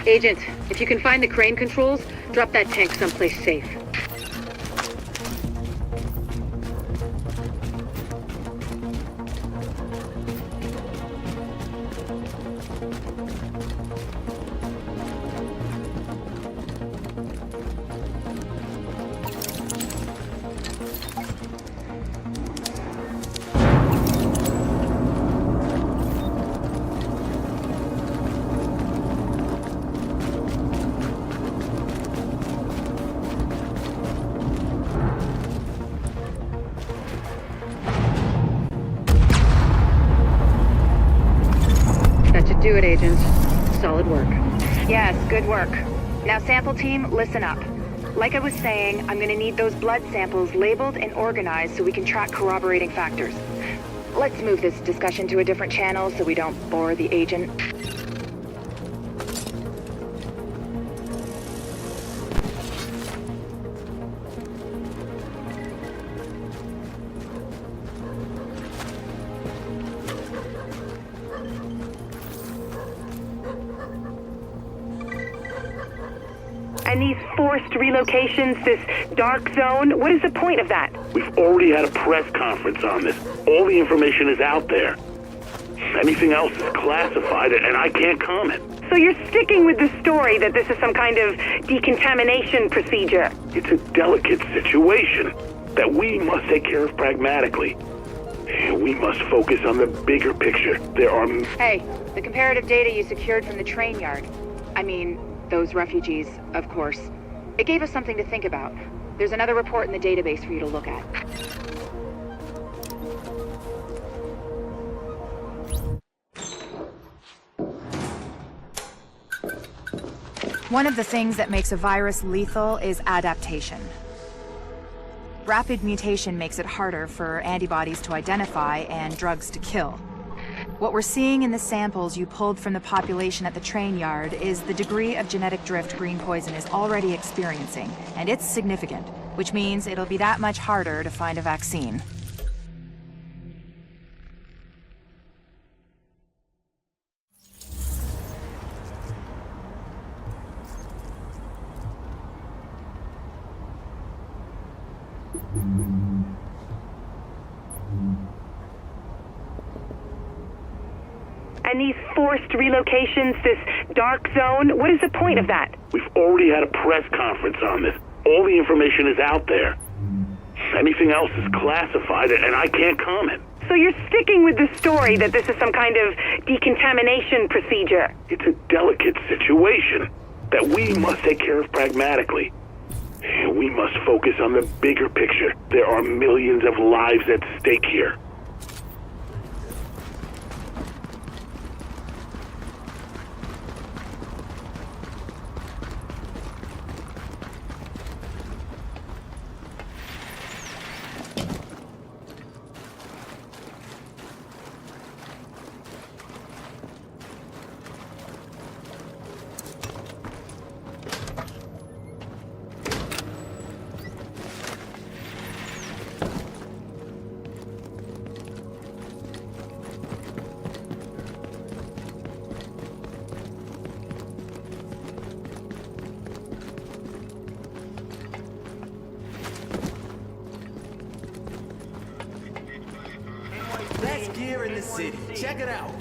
Agent, if you can find the crane controls, drop that tank someplace safe. Do it, Agent. Solid work. Yes, good work. Now, sample team, listen up. Like I was saying, I'm gonna need those blood samples labeled and organized so we can track corroborating factors. Let's move this discussion to a different channel so we don't bore the agent. And these forced relocations, this dark zone, what is the point of that? We've already had a press conference on this. All the information is out there. Anything else is classified, and I can't comment. So you're sticking with the story that this is some kind of decontamination procedure? It's a delicate situation that we must take care of pragmatically. We must focus on the bigger picture. There are... Hey, the comparative data you secured from the train yard. I mean, those refugees, of course. It gave us something to think about. There's another report in the database for you to look at. One of the things that makes a virus lethal is adaptation. Rapid mutation makes it harder for antibodies to identify and drugs to kill. What we're seeing in the samples you pulled from the population at the train yard is the degree of genetic drift green poison is already experiencing, and it's significant, which means it'll be that much harder to find a vaccine. And these forced relocations, this dark zone, what is the point of that? We've already had a press conference on this. All the information is out there. Anything else is classified, and I can't comment. So you're sticking with the story that this is some kind of decontamination procedure? It's a delicate situation that we must take care of pragmatically. We must focus on the bigger picture. There are millions of lives at stake here. Best gear in the city. Check it out.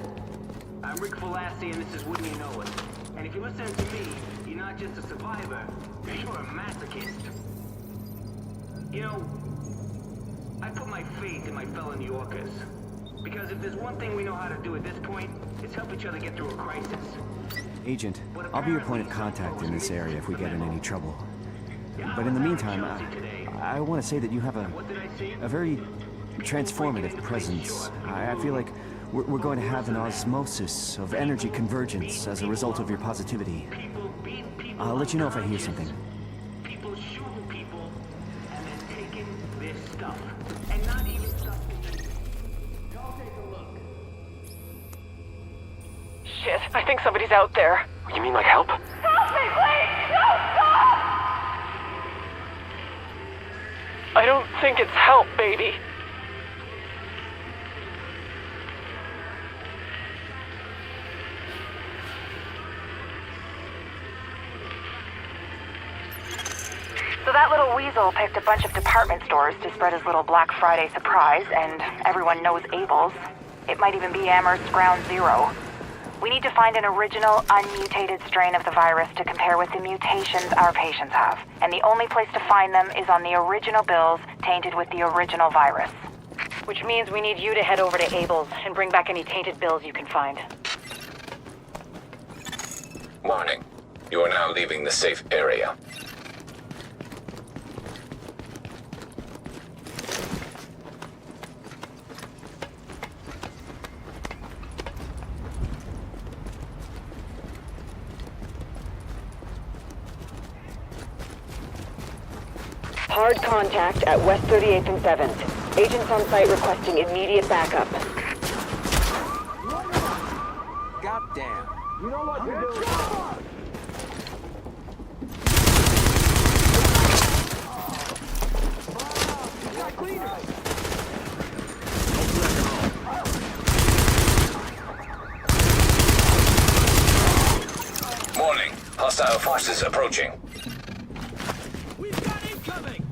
I'm Rick Velassi, and this is Wouldn't You Know It. And if you listen to me, you're not just a survivor, you're a masochist. You know, I put my faith in my fellow New Yorkers. Because if there's one thing we know how to do at this point, it's help each other get through a crisis. Agent, I'll be your point of contact in this area if we get in any trouble. But in the meantime, I want to say that you have a very transformative presence. I feel like we're going to have an osmosis of energy convergence as a result of your positivity. I'll let you know if I hear something. People shooting people and then taking their stuff. And not even stuff. Go take a look. Shit, I think somebody's out there. You mean like help? Help me, please! No, stop! I don't think it's help, baby. that little weasel picked a bunch of department stores to spread his little Black Friday surprise, and everyone knows Abel's. It might even be Amherst's Ground Zero. We need to find an original, unmutated strain of the virus to compare with the mutations our patients have. And the only place to find them is on the original bills tainted with the original virus. Which means we need you to head over to Abel's and bring back any tainted bills you can find. Warning. You are now leaving the safe area. Hard contact at West 38th and 7th. Agents on site requesting immediate backup. Goddamn. You know what you're doing? Warning. Hostile forces approaching. We've got incoming!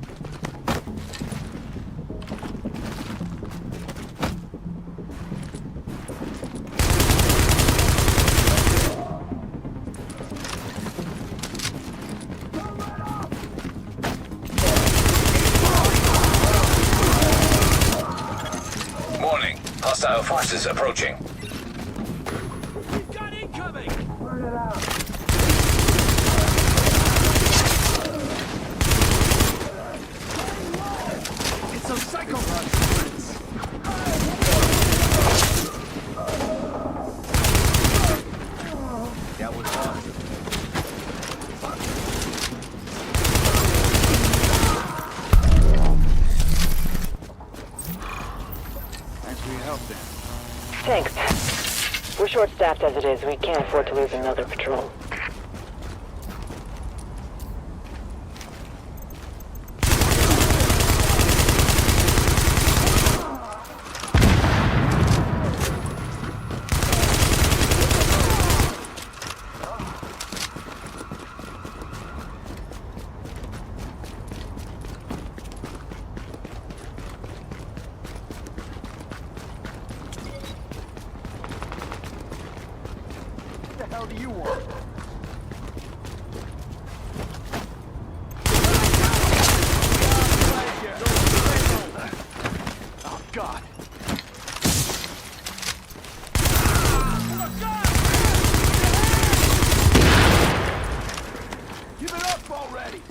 Warning. Hostile forces approaching. We've got incoming! It's those psychopaths. That was awesome. Thanks for your help, Dan. Thanks. We're short-staffed as it is. We can't afford to lose another patrol. What the hell do you want? Oh, God. Give it up already!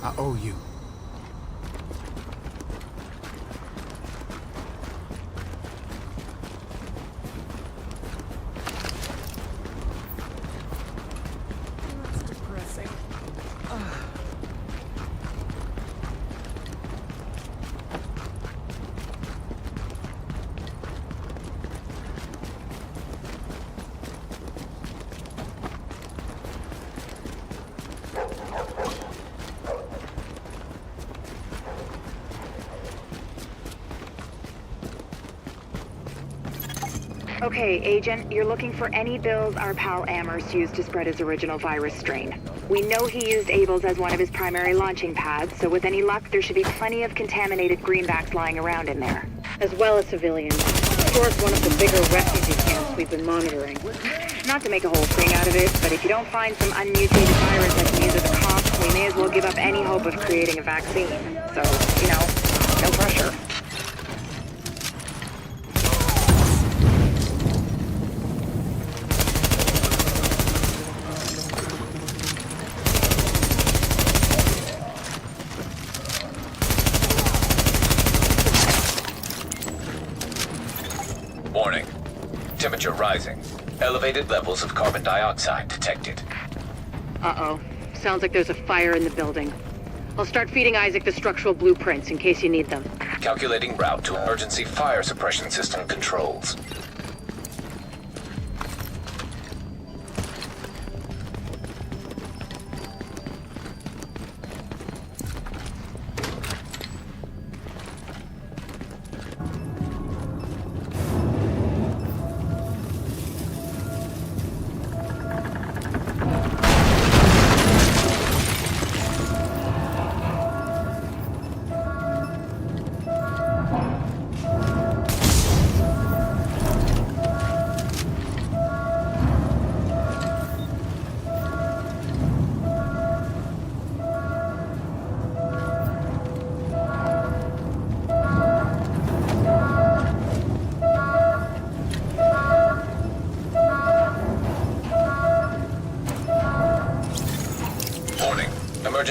I owe you. That's depressing. Okay, Agent, you're looking for any bills our pal Amherst used to spread his original virus strain. We know he used Abel's as one of his primary launching pads, so with any luck, there should be plenty of contaminated greenbacks lying around in there. As well as civilians. Towards one of the bigger refugee camps we've been monitoring. Not to make a whole thing out of it, but if you don't find some unmutated virus that can use as a comp, we may as well give up any hope of creating a vaccine. So, you know, no pressure. Warning. Temperature rising. Elevated levels of carbon dioxide detected. Uh-oh. Sounds like there's a fire in the building. I'll start feeding Isaac the structural blueprints in case you need them. Calculating route to emergency fire suppression system controls.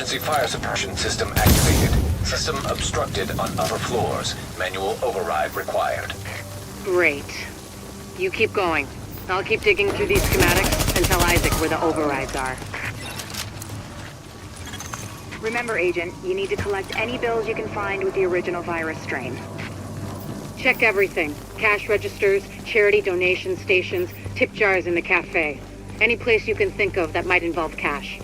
Emergency fire suppression system activated. System obstructed on upper floors. Manual override required. Great. You keep going. I'll keep digging through these schematics and tell Isaac where the overrides are. Remember, Agent, you need to collect any bills you can find with the original virus strain. Check everything. Cash registers, charity donation stations, tip jars in the cafe. Any place you can think of that might involve cash.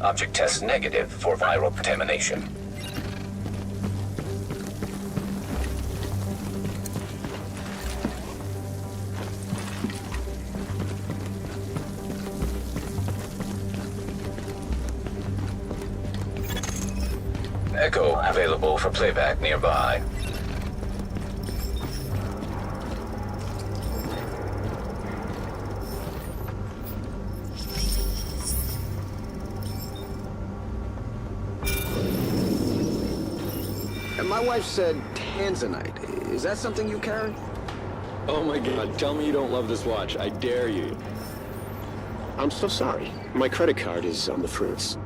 Object test negative for viral contamination. Echo available for playback nearby. My wife said tanzanite. Is that something you carry? Oh my god, tell me you don't love this watch. I dare you. I'm so sorry. My credit card is on the fruits.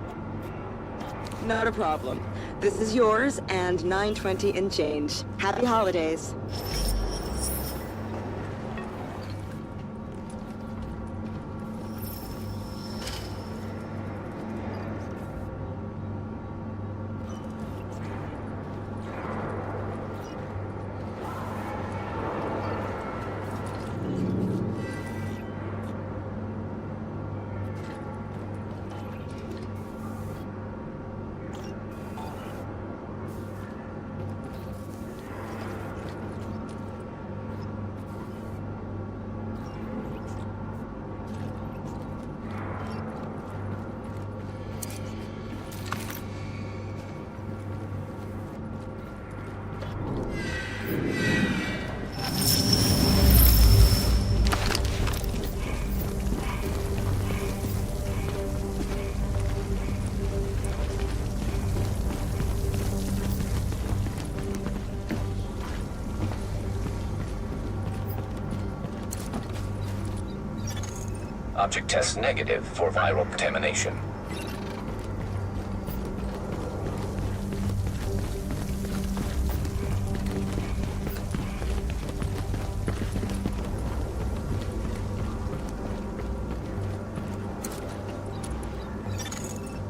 Not a problem. This is yours and $9.20 in change. Happy holidays. Object test negative for viral contamination.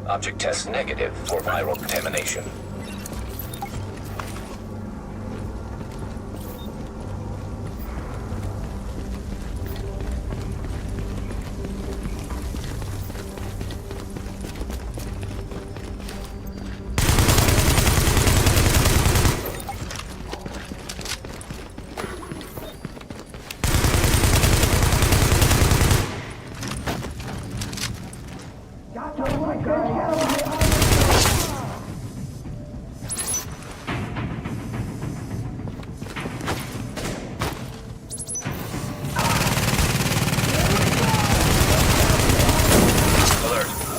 Object test negative for viral contamination.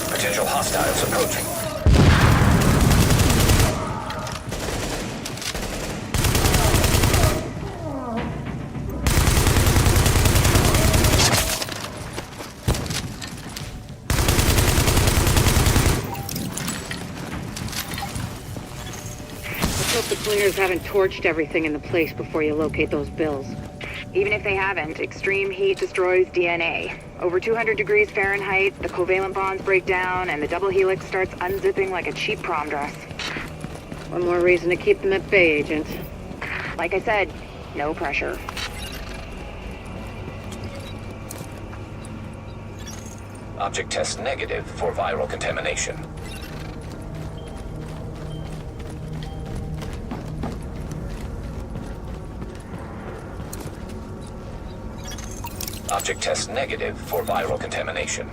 Potential hostiles approaching. Let's hope the cleaners haven't torched everything in the place before you locate those bills. Even if they haven't, extreme heat destroys DNA. Over 200 degrees Fahrenheit, the covalent bonds break down, and the double helix starts unzipping like a cheap prom dress. One more reason to keep them at bay, Agent. Like I said, no pressure. Object test negative for viral contamination. Object test negative for viral contamination.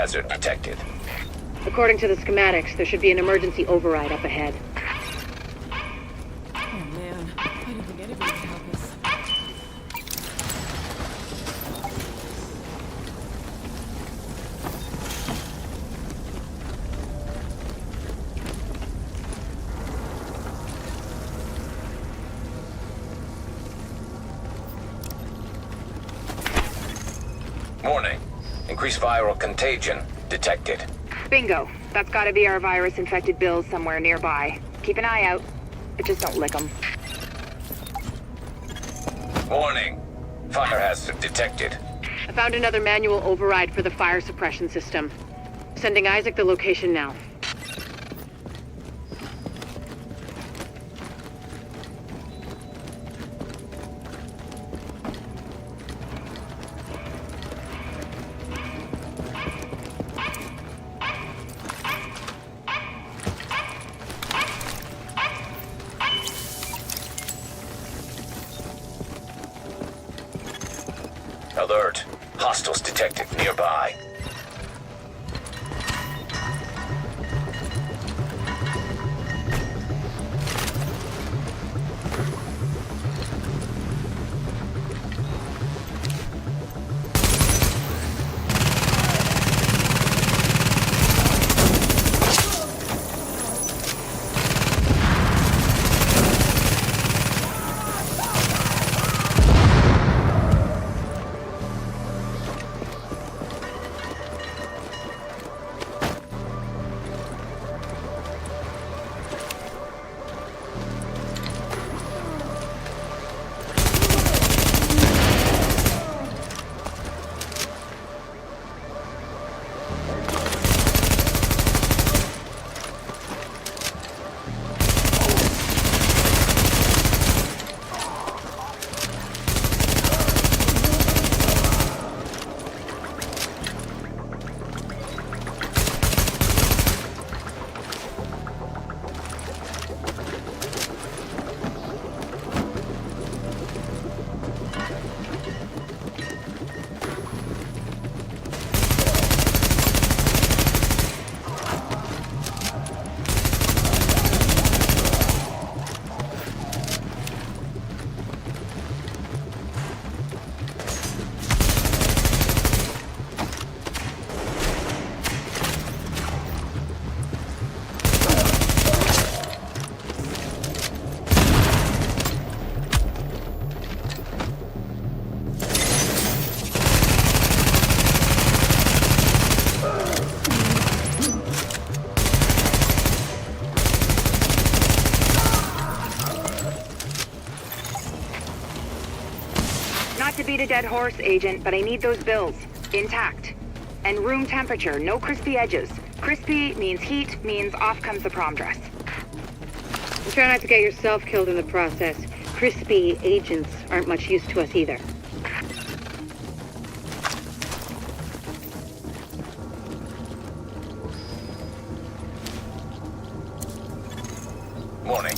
hazard detected. According to the schematics, there should be an emergency override up ahead. Oh man, I didn't think anybody could help us. Warning. Increased viral contagion detected. Bingo. That's gotta be our virus-infected bills somewhere nearby. Keep an eye out, but just don't lick them. Warning. Fire hazard detected. I found another manual override for the fire suppression system. Sending Isaac the location now. Alert. Hostiles detected nearby. Not to beat a dead horse, Agent, but I need those bills. Intact. And room temperature, no crispy edges. Crispy means heat, means off comes the prom dress. And try not to get yourself killed in the process. Crispy agents aren't much use to us either. Warning.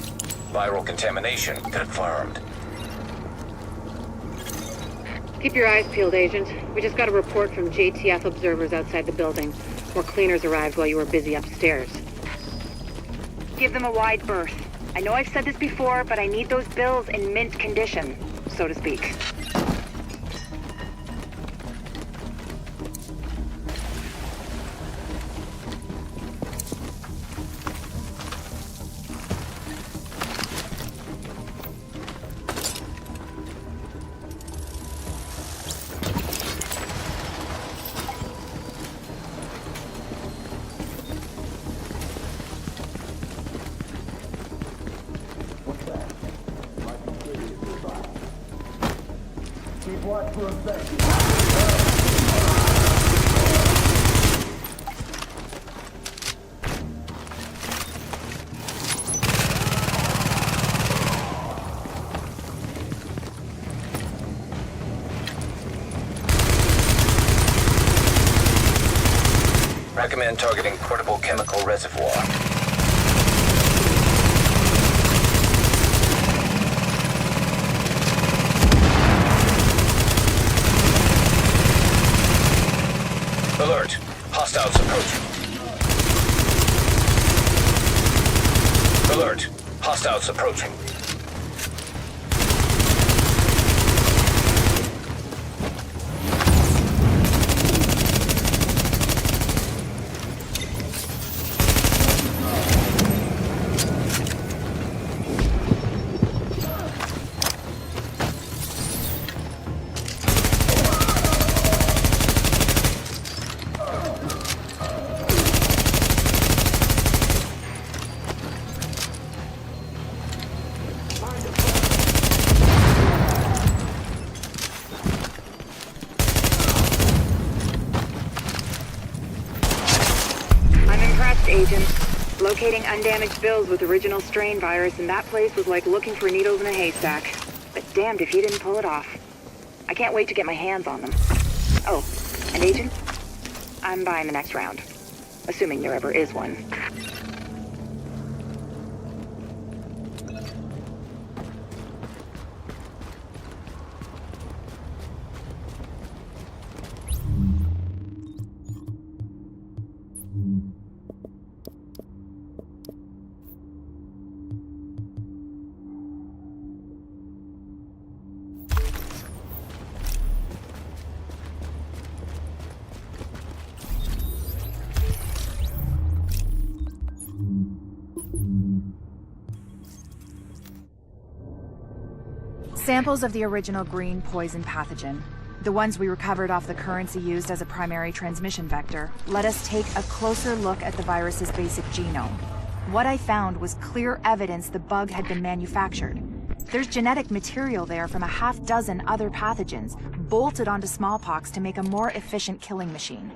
Viral contamination confirmed. Keep your eyes peeled, Agent. We just got a report from JTF observers outside the building. More cleaners arrived while you were busy upstairs. Give them a wide berth. I know I've said this before, but I need those bills in mint condition, so to speak. Recommend targeting portable chemical reservoir. Alert. Hostile Hostiles approaching. Agent. Locating undamaged bills with original strain virus in that place was like looking for needles in a haystack. But damned if you didn't pull it off. I can't wait to get my hands on them. Oh, and Agent? I'm buying the next round. Assuming there ever is one. Samples of the original green poison pathogen, the ones we recovered off the currency used as a primary transmission vector, let us take a closer look at the virus's basic genome. What I found was clear evidence the bug had been manufactured. There's genetic material there from a half-dozen other pathogens, bolted onto smallpox to make a more efficient killing machine.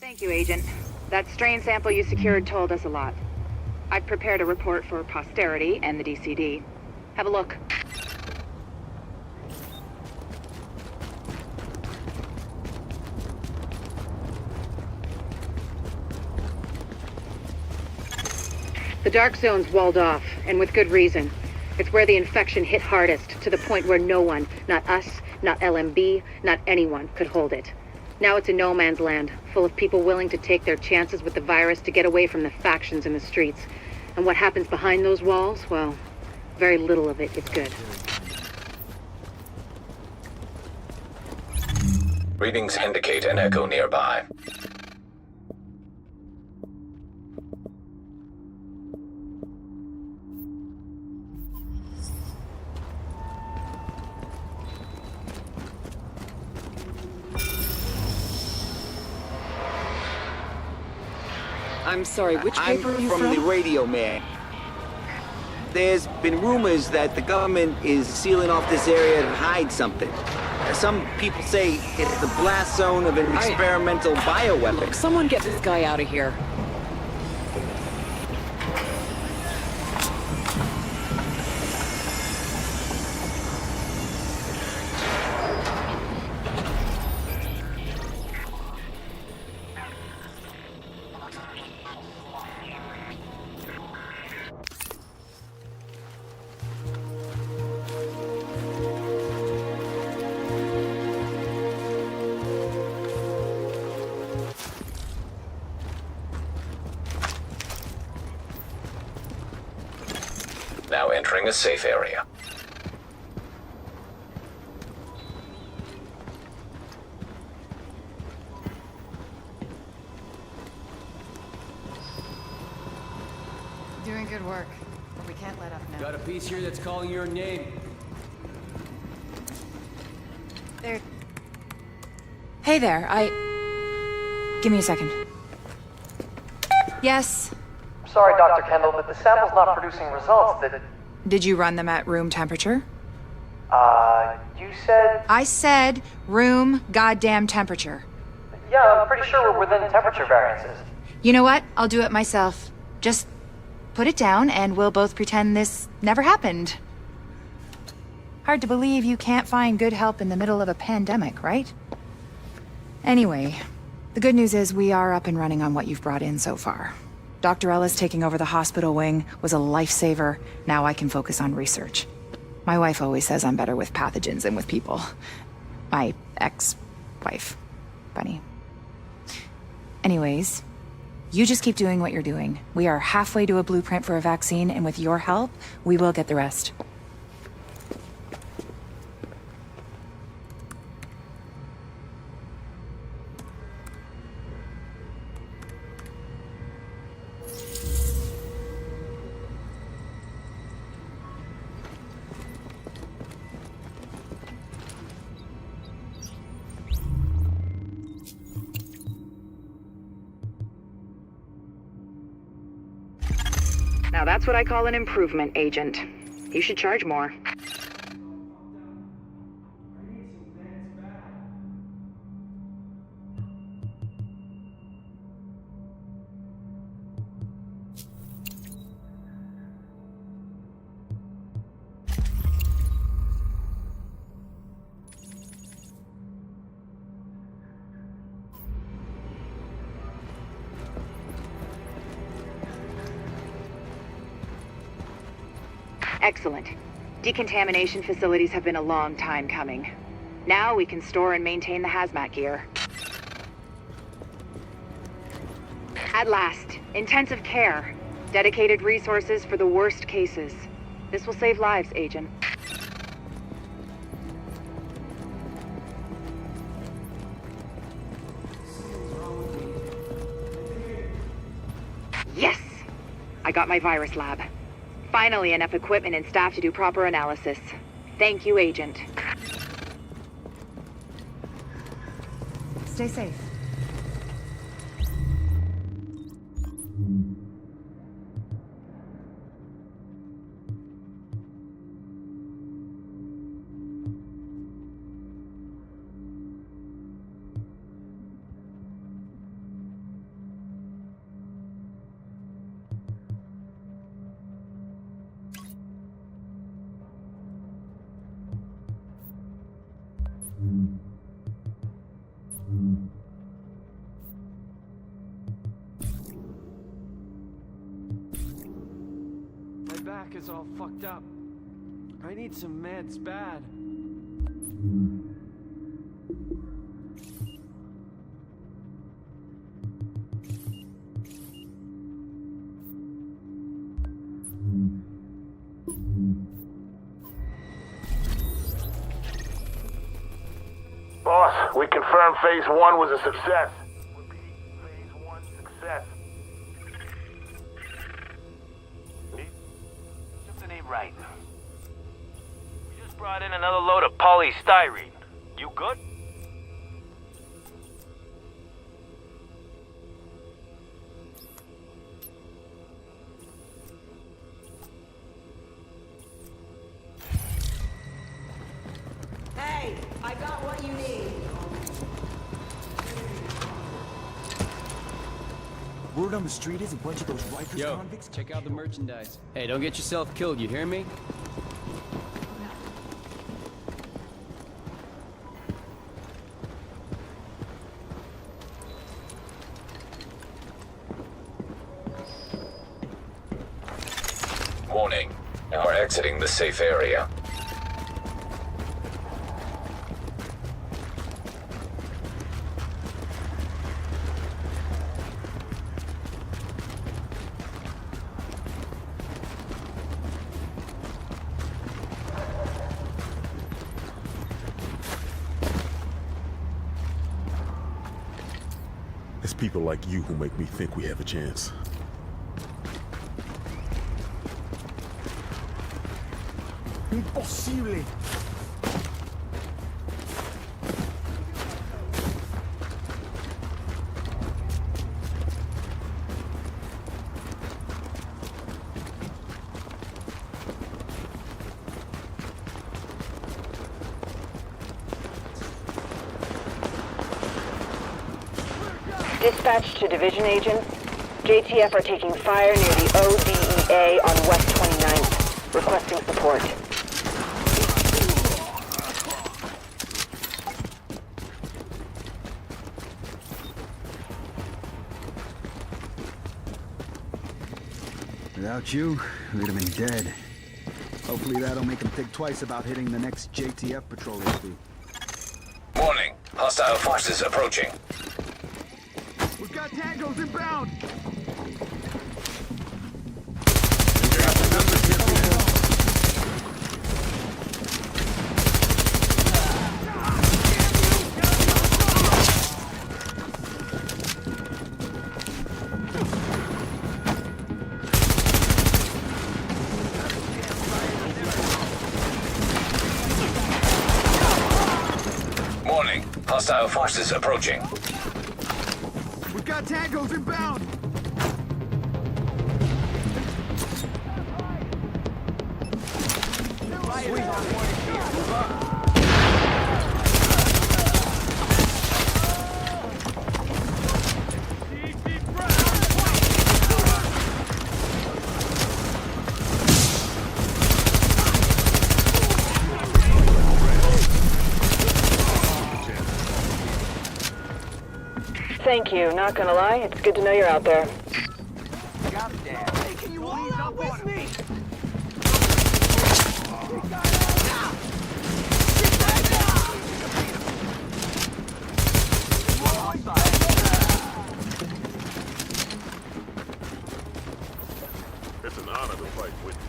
Thank you, Agent. That strain sample you secured told us a lot. I've prepared a report for posterity and the DCD. Have a look. The dark zone's walled off, and with good reason. It's where the infection hit hardest, to the point where no one, not us, not LMB, not anyone, could hold it. Now it's a no man's land, full of people willing to take their chances with the virus to get away from the factions in the streets. And what happens behind those walls, well, very little of it is good. Readings indicate an echo nearby. I'm sorry, which paper are you from? I'm from the Radio Man. There's been rumors that the government is sealing off this area to hide something. Some people say it's the blast zone of an experimental bioweapon. Look, someone get this guy out of here. Now entering a safe area. Doing good work, but we can't let up now. Got a piece here that's calling your name. There. Hey there, Give me a second. Yes? Sorry, Dr. Kendall, but the sample's not producing results that... Did you run them at room temperature? You said... I said room goddamn temperature. Yeah, I'm pretty sure we're within temperature variances. You know what? I'll do it myself. Just put it down and we'll both pretend this never happened. Hard to believe you can't find good help in the middle of a pandemic, right? Anyway, the good news is we are up and running on what you've brought in so far. Dr. Ellis taking over the hospital wing was a lifesaver. Now I can focus on research. My wife always says I'm better with pathogens than with people. My ex-wife, Bunny. Anyways, You just keep doing what you're doing. We are halfway to a blueprint for a vaccine, and with your help, we will get the rest. Now that's what I call an improvement, Agent. You should charge more. Excellent. Decontamination facilities have been a long time coming. Now we can store and maintain the hazmat gear. At last, intensive care. Dedicated resources for the worst cases. This will save lives, Agent. Yes! I got my virus lab. Finally, enough equipment and staff to do proper analysis. Thank you, Agent. Stay safe. My back is all fucked up. I need some meds bad. Boss, we confirmed Phase 1 was a success. Repeat, Phase 1 success. Something ain't right. We just brought in another load of polystyrene. You good? Hey, I got what you need. Word on the street is a bunch of those Rikers Yo, convicts. check out the merchandise. Hey, don't get yourself killed, you hear me? Warning. Now we're exiting the safe area. It's people like you who make me think we have a chance. Impossible. Dispatch to division agents. JTF are taking fire near the ODEA on West 29th. Requesting support. Without you, we'd have been dead. Hopefully that'll make them think twice about hitting the next JTF patrol issue. Warning. Hostile forces approaching. We've got tangos inbound! Hostile forces approaching. We've got tangos inbound! Thank you. Not gonna lie, it's good to know you're out there. Goddamn. Hey, can you please up with me? It's an honor to fight with you.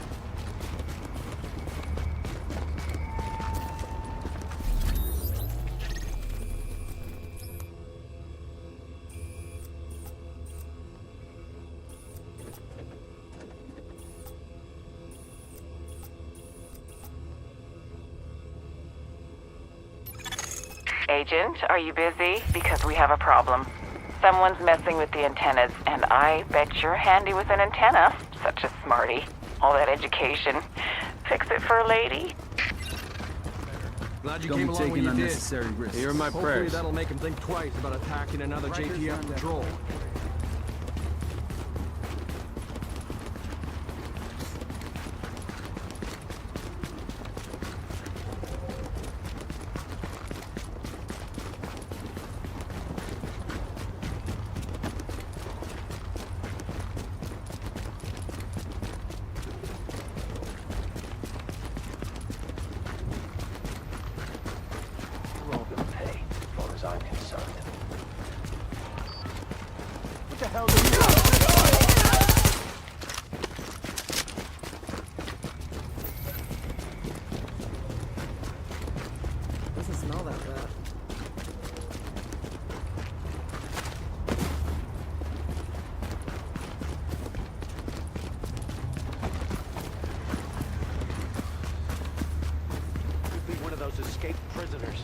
Agent, are you busy? Because we have a problem. Someone's messing with the antennas, and I bet you're handy with an antenna. Such a smarty. All that education. Fix it for a lady. Glad you Don't came be along when taking you did. unnecessary risks. You're my Hopefully prayers. that'll That'll make him think twice about attacking another JTF patrol. What the hell are you doing? Doesn't smell that bad. Could be one of those escaped prisoners.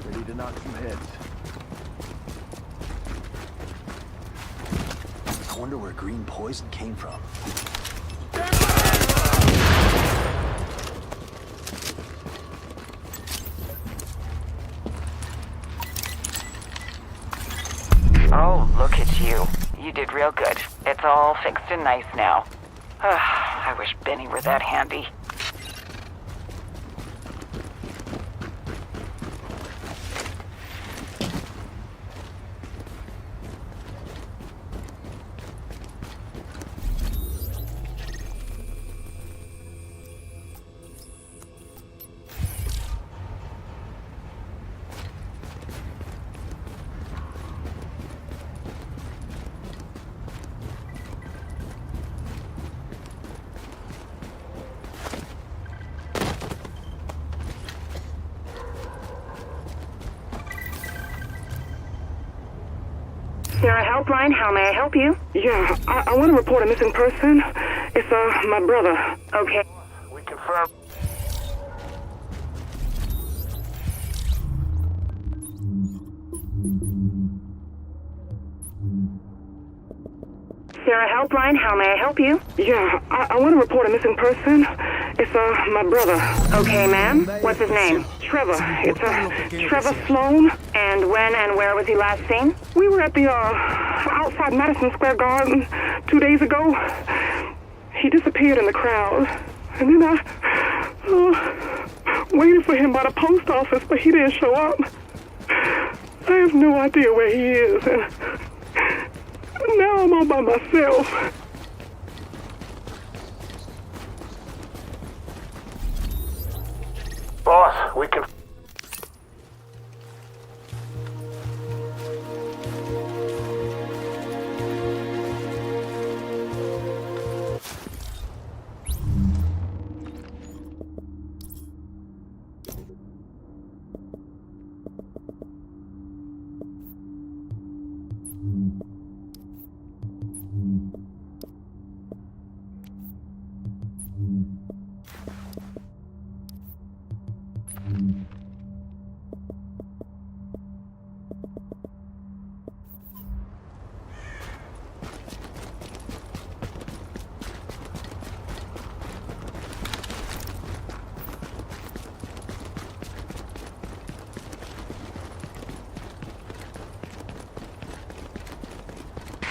Ready to knock some heads. I wonder where green poison came from. Oh, look at you. You did real good. It's all fixed and nice now. I wish Benny were that handy. Sarah Helpline, how may I help you? Yeah, I want to report a missing person. It's, my brother. Okay. We confirm. Sarah Helpline, how may I help you? Yeah, I want to report a missing person. It's, my brother. Okay, ma'am. What's his name? Trevor. It's, Trevor Sloan. And when and where was he last seen? We were at the, outside Madison Square Garden 2 days ago. He disappeared in the crowd. And then I waited for him by the post office, but he didn't show up. I have no idea where he is, and now I'm all by myself. Boss, we can...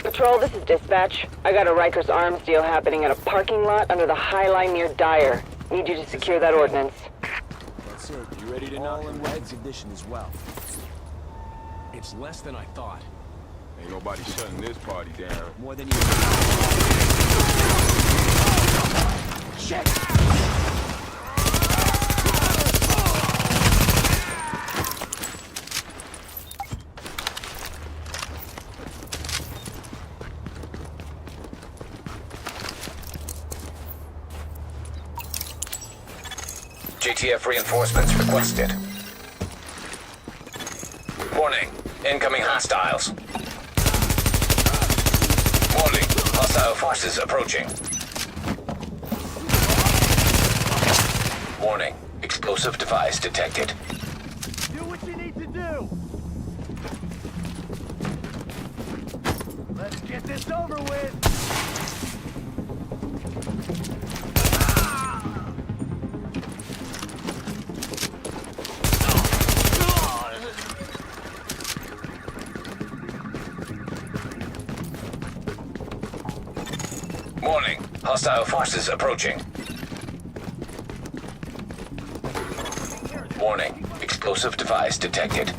Patrol, this is dispatch. I got a Rikers Arms deal happening at a parking lot under the High Line near Dyer. Need you to secure that ordinance. That's it. You ready to knock in Red's edition as well? It's less than I thought. Ain't nobody shutting this party down. More than you... Shit! JTF reinforcements requested. Warning. Incoming hostiles. Warning. Hostile forces approaching. Warning. Explosive device detected. Do what you need to do. Let's get this over with. Warning. Hostile forces approaching. Warning. Explosive device detected.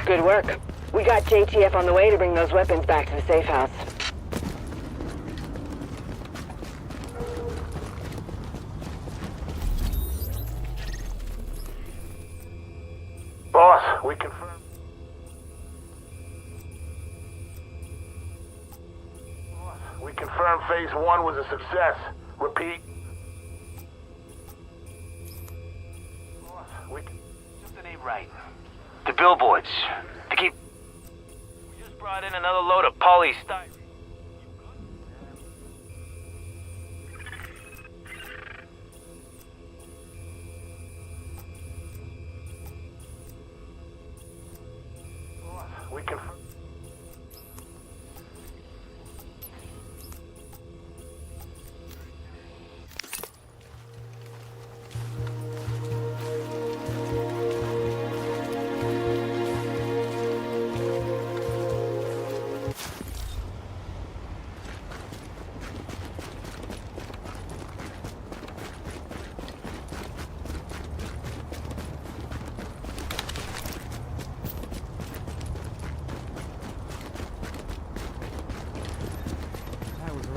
Good work. We got JTF on the way to bring those weapons back to the safe house. Boss, we confirm. Boss, we confirm phase 1 was a success. Repeat. Boss, something ain't right. The billboards. They keep... We just brought in another load of polystyrene. We confirm.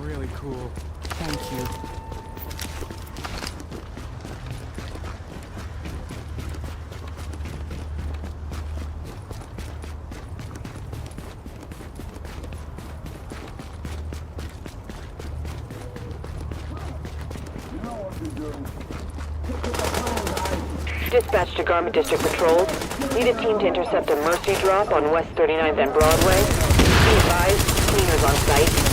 really cool. Thank you. Dispatch to Garment District Patrols. Need a team to intercept a Mercy drop on West 39th and Broadway. Be advised, cleaners on site.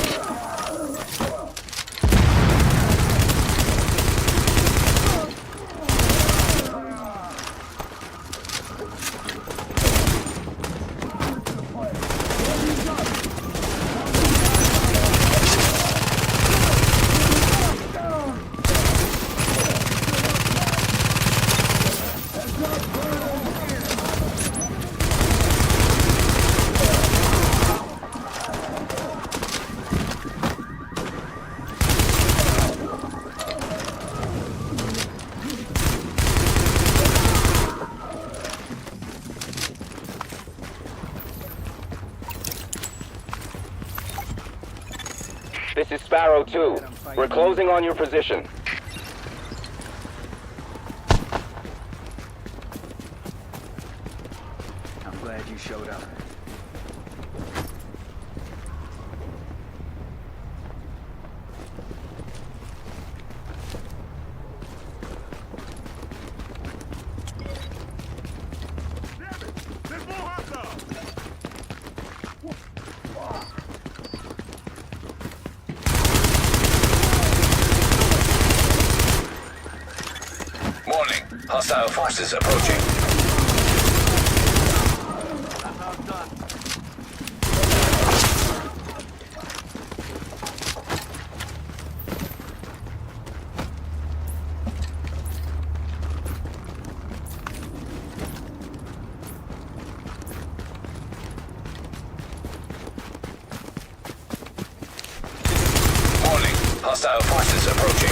This is Sparrow 2. We're closing on your position. I'm glad you showed up. Warning. Hostile forces approaching. Warning. Hostile forces approaching.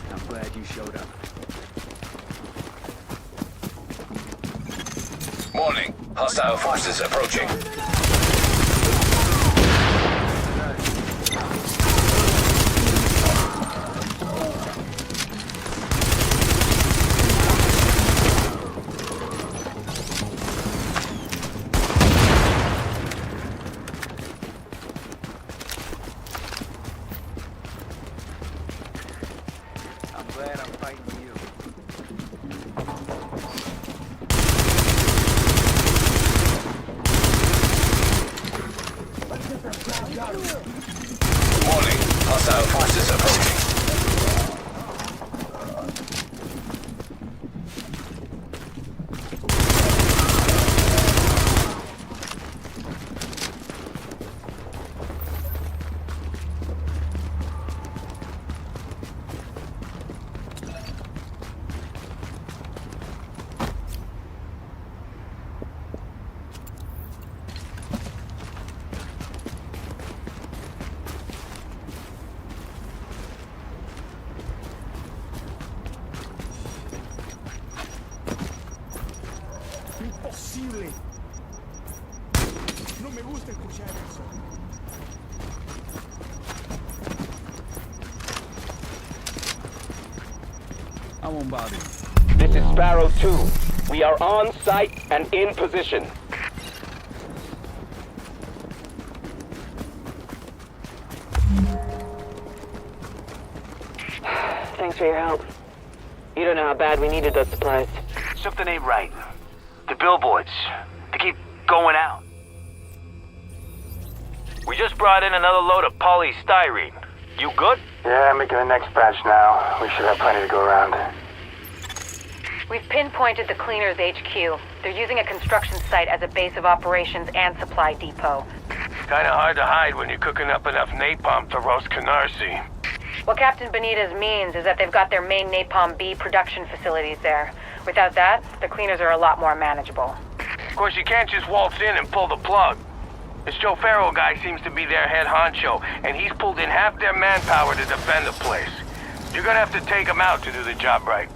I'm glad you showed up. Warning. Hostile forces approaching. I'm glad I'm fighting you. Warning. Hostile forces approaching. Imposible. No me gusta escuchar eso. I won't bother you. This is Sparrow 2. We are on site and in position. Thanks for your help. You don't know how bad we needed those supplies. Something ain't right. The billboards, they keep going out. We just brought in another load of polystyrene. You good? Yeah, making the next batch now. We should have plenty to go around. We've pinpointed the Cleaners HQ. They're using a construction site as a base of operations and supply depot. Kinda hard to hide when you're cooking up enough napalm to roast Canarsie. What Captain Benitez means is that they've got their main Napalm B production facilities there. Without that, the Cleaners are a lot more manageable. course, you can't just waltz in and pull the plug. This Joe Farrow guy seems to be their head honcho, and he's pulled in half their manpower to defend the place. You're gonna have to take him out to do the job right.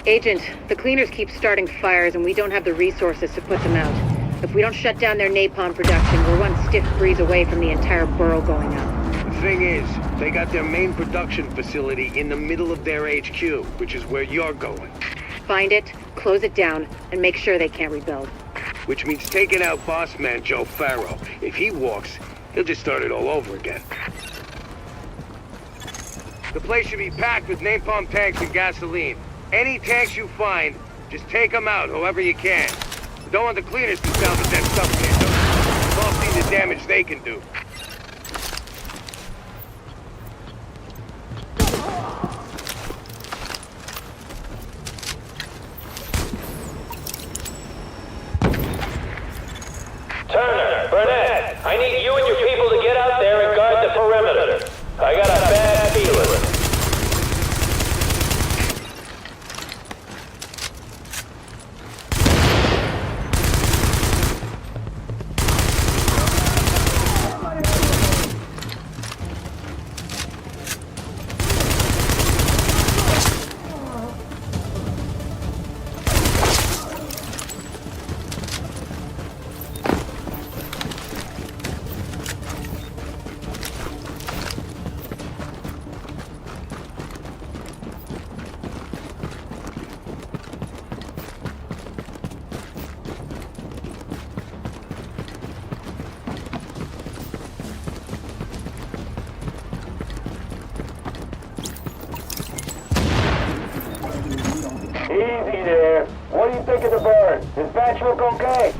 Agent, the cleaners keep starting fires and we don't have the resources to put them out. If we don't shut down their napalm production, we're one stiff breeze away from the entire borough going up. The thing is, they got their main production facility in the middle of their HQ, which is where you're going. Find it, close it down, and make sure they can't rebuild. Which means taking out boss man Joe Farrow. If he walks, he'll just start it all over again. The place should be packed with napalm tanks and gasoline. Any tanks you find, just take them out however you can. Don't want the cleaners to salvage that stuff again. We've all seen the damage they can do. Turner, Burnett, I need you and your people to get out there and guard the perimeter. I got a bad feeling. Easy there. What do you think of the bird? His batch look okay?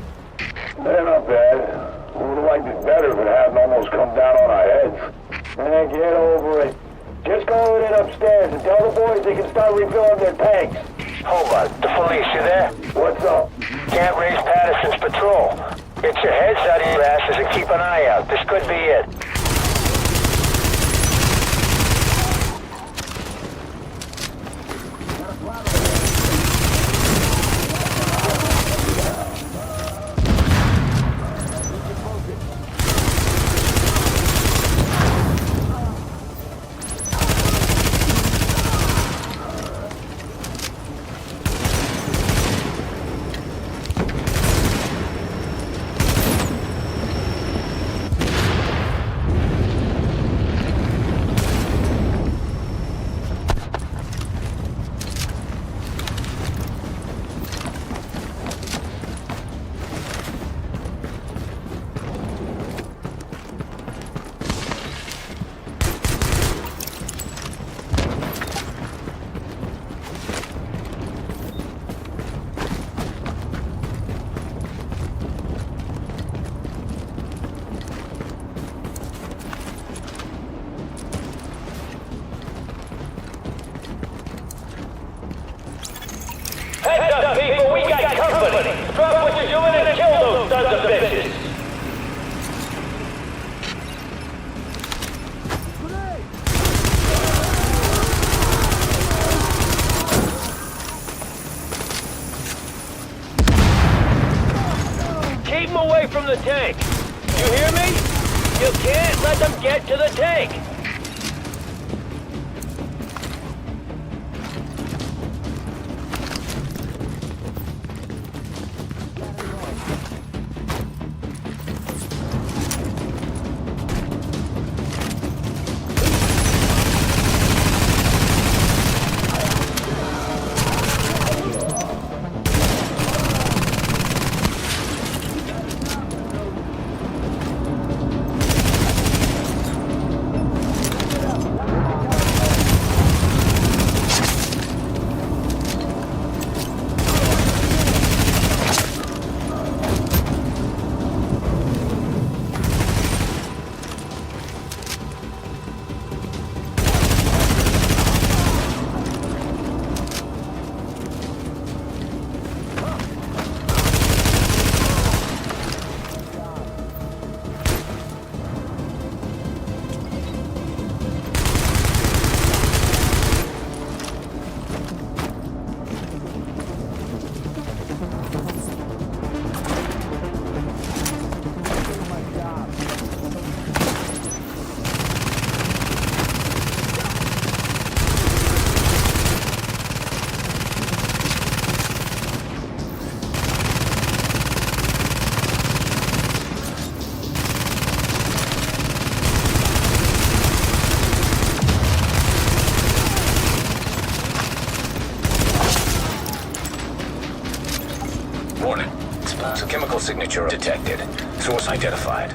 They're not bad. We would have liked it better if it hadn't almost come down on our heads. Man, get over it. Just go in upstairs and tell the boys they can start refilling their tanks. Hold on, the police, you there? What's up? Can't raise Patterson's patrol. Get your heads out of your asses and keep an eye out. This could be it. Heads up, people, we got company. Drop what you're doing and kill those sons of bitches. Keep them away from the tank. You hear me? You can't let them get to the tank. Chemical signature detected. Source identified.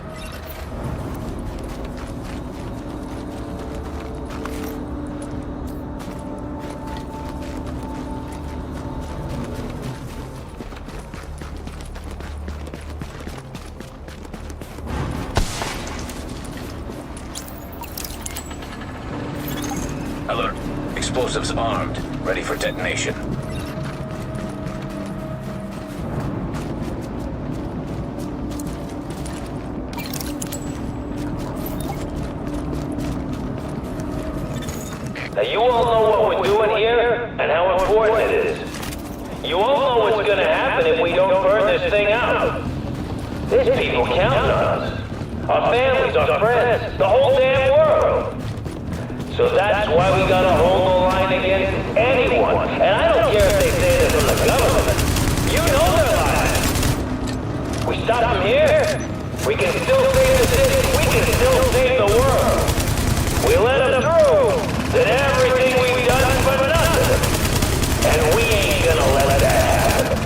Alert. Explosives armed. Ready for detonation. Now you all know what we're doing here and how important it is. You all know what's gonna happen if we don't burn this thing out. There's people counting on us. Our families, our friends, the whole damn world. So that's why we gotta hold the line against anyone. And I don't care if they say they're from the government. You know they're lying. We stop them here, we can still save the city, we can still save the world. We let them through, then everything we've done for nothing. And we ain't gonna let that happen.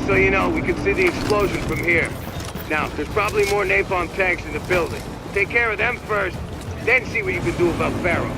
So you know, we can see the explosion from here. Now, there's probably more napalm tanks in the building. Take care of them first, then see what you can do about Pharaoh.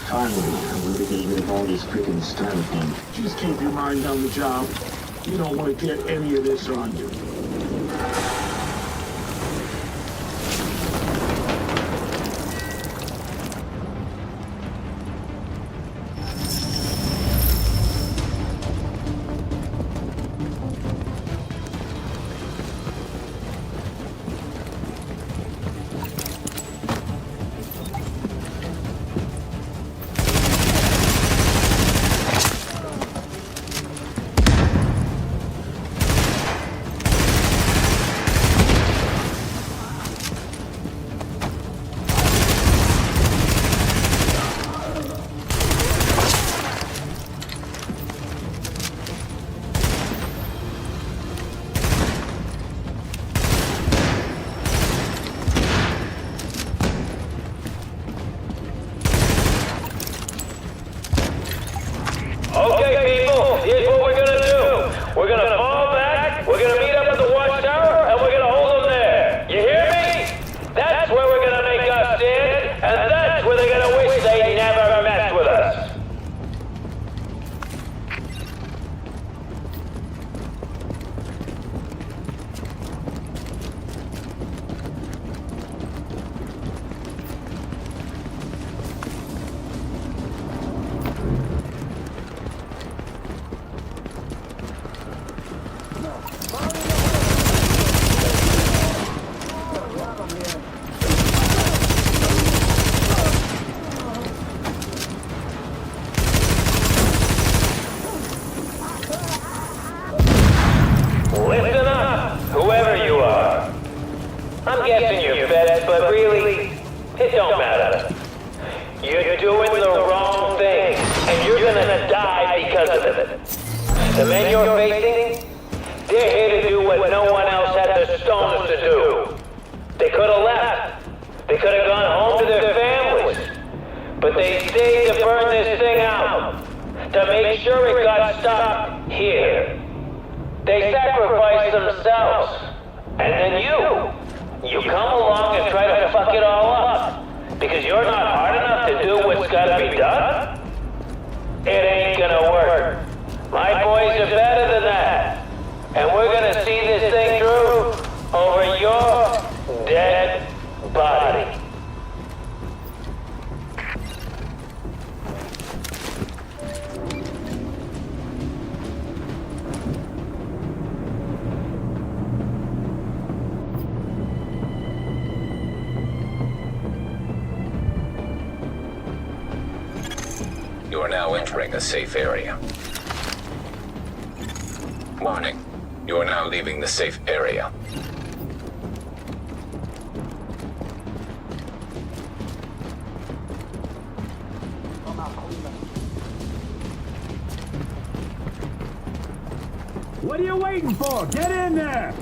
Finally, I'm ready to get rid of all this freaking styrofoam. Just keep your mind on the job. You don't want to get any of this on you. You're gonna wish they never messed with us. Listen up, whoever you are. I'm guessing you're fed, but really, it don't matter. You're doing the wrong thing, and you're gonna die because of it. The men you're facing, they're here to do what no one else had the stones to do. They could have left. They could have gone home to their families. But they stayed to burn this thing out, to make sure it got stopped here. They sacrificed themselves. And then you come along and try to fuck it all up. Because you're not hard enough to do what's gotta be done? It ain't gonna work. My boys are better than that. And we're gonna see this thing through over your dead body. You are now entering a safe area. Warning. You are now leaving the safe area. What are you waiting for? Get in there!